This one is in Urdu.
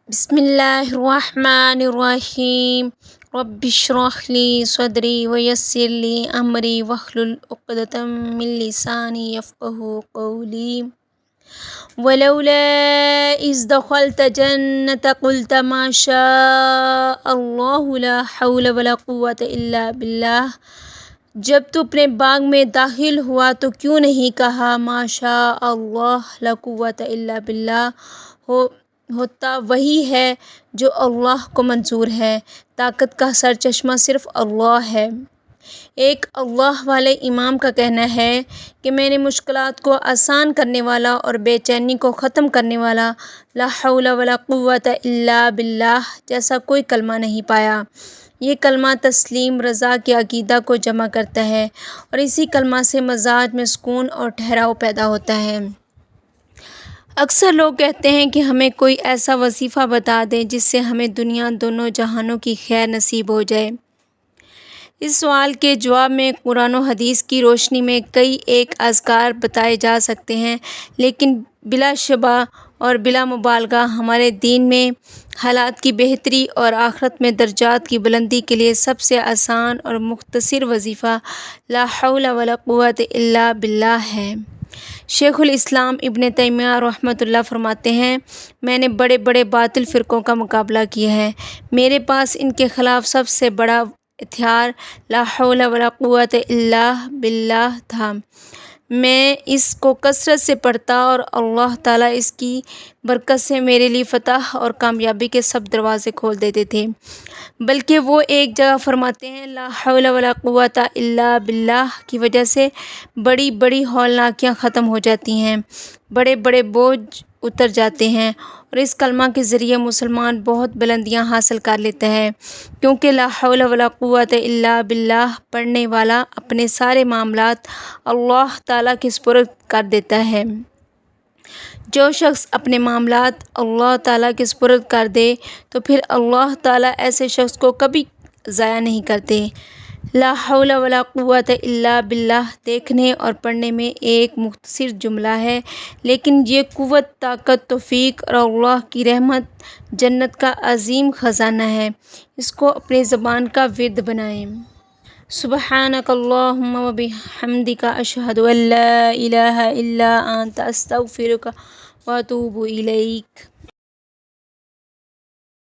بسم اللہ الرحمن الرحیم رب اشرح لی صدری ویسر لی امری واحلل عقدۃ من لسانی یفقہوا قولی ولولا اذ دخلت جنت قلت ما شاء اللہ لا حول ولا قوۃ الا باللہ۔ جب تو اپنے باغ میں داخل ہوا تو کیوں نہیں کہا ما شاء اللہ لا قوۃ الا باللہ، ہوتا وہی ہے جو اللہ کو منظور ہے، طاقت کا سرچشمہ صرف اللہ ہے۔ ایک اللہ والے امام کا کہنا ہے کہ میں نے مشکلات کو آسان کرنے والا اور بے چینی کو ختم کرنے والا لا حول ولا قوۃ الا باللہ جیسا کوئی کلمہ نہیں پایا۔ یہ کلمہ تسلیم رضا کے عقیدہ کو جمع کرتا ہے اور اسی کلمہ سے مزاج میں سکون اور ٹھہراؤ پیدا ہوتا ہے۔ اکثر لوگ کہتے ہیں کہ ہمیں کوئی ایسا وظیفہ بتا دیں جس سے ہمیں دنیا دونوں جہانوں کی خیر نصیب ہو جائے۔ اس سوال کے جواب میں قرآن و حدیث کی روشنی میں کئی ایک اذکار بتائے جا سکتے ہیں، لیکن بلا شبہ اور بلا مبالغہ ہمارے دین میں حالات کی بہتری اور آخرت میں درجات کی بلندی کے لیے سب سے آسان اور مختصر وظیفہ لا حول ولا قوۃ الا باللہ ہے۔ شیخ الاسلام ابن تیمیہ رحمۃ اللہ فرماتے ہیں، میں نے بڑے بڑے باطل فرقوں کا مقابلہ کیا ہے، میرے پاس ان کے خلاف سب سے بڑا ہتھیار لا حول ولا قوۃ الا باللہ تھا۔ میں اس کو کثرت سے پڑھتا اور اللہ تعالیٰ اس کی برکت سے میرے لیے فتح اور کامیابی کے سب دروازے کھول دیتے تھے۔ بلکہ وہ ایک جگہ فرماتے ہیں، لا حول ولا قوۃ الا باللہ کی وجہ سے بڑی بڑی ہولناکیاں ختم ہو جاتی ہیں، بڑے بڑے بوجھ اتر جاتے ہیں اور اس کلمہ کے ذریعے مسلمان بہت بلندیاں حاصل کر لیتا ہے، کیونکہ لا حول ولا قوۃ الا باللہ پڑھنے والا اپنے سارے معاملات اللہ تعالیٰ کے سپرد کر دیتا ہے۔ جو شخص اپنے معاملات اللہ تعالیٰ کے سپرد کر دے تو پھر اللہ تعالیٰ ایسے شخص کو کبھی ضائع نہیں کرتے۔ لا حول ولا قوۃ الا باللہ دیکھنے اور پڑھنے میں ایک مختصر جملہ ہے، لیکن یہ قوت، طاقت، توفیق اور اللہ کی رحمت، جنت کا عظیم خزانہ ہے۔ اس کو اپنی زبان کا ورد بنائیں۔ سبحانک اللہم و بحمدک، اشہد ان لا الہ الا انت، استغفرک و اتوب الیک۔